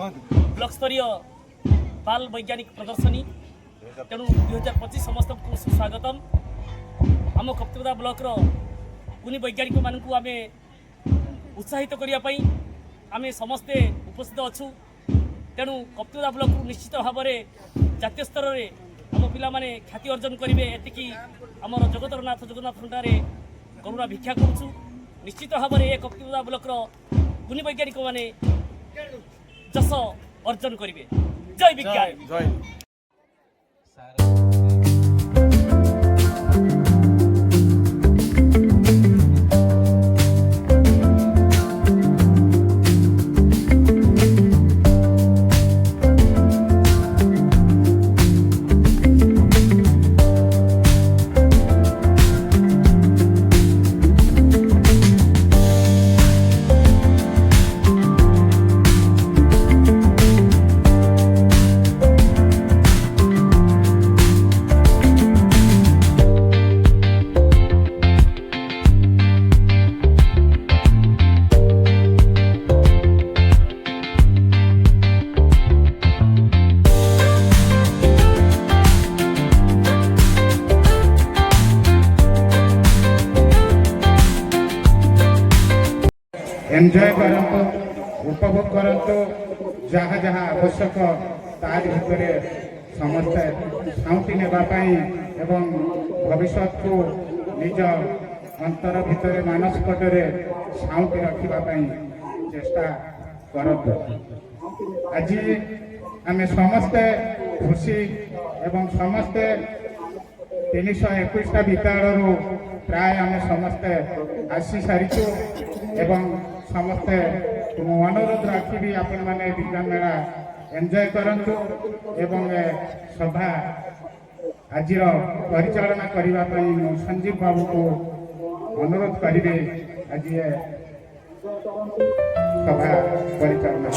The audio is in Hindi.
ब्लॉक स्तरीय बाल वैज्ञानिक प्रदर्शनी तेणु 2025 समस्त को सुस्वागतम। आम कप्तिपदा ब्लॉक कुनी वैज्ञानिक मानू आम उत्साहित करने आम समस्ते उपस्थित अच्छू। तेणु कप्तिपदा ब्लॉक निश्चित भाव में जातीय स्तर में आम पिला माने ख्याति अर्जन करेंगे एतिकी आमर जगतरनाथ जगन्नाथ खंडारे करुणा भिक्षा करुचु। निश्चित भाव में कप्तिपदा ब्लॉक कुनी वैज्ञानिक माने जस अर्जन करेंगे। जय विज्ञान जय। एंजॉय करंतु, उपभोग करंतु, जहाँ जहाँ आवश्यक तार भितर समस्ते साउंटी नेबाई एवं भविष्य को निज अंतर भितर मानसपटरे साउंटी रखापी चेष्टा करंतु। आज आम समस्ते खुशी एवं समस्ते 321 विद्यालय प्राय आम समस्ते आसी सारीचु एवं समस्ते अनुरोध रखी आपण मैंने विज्ञान मेला एंजॉय करंतु एवं सभा आज परिचालना करने संजीव बाबू को अनुरोध करेंगे आज सभा परिचालना।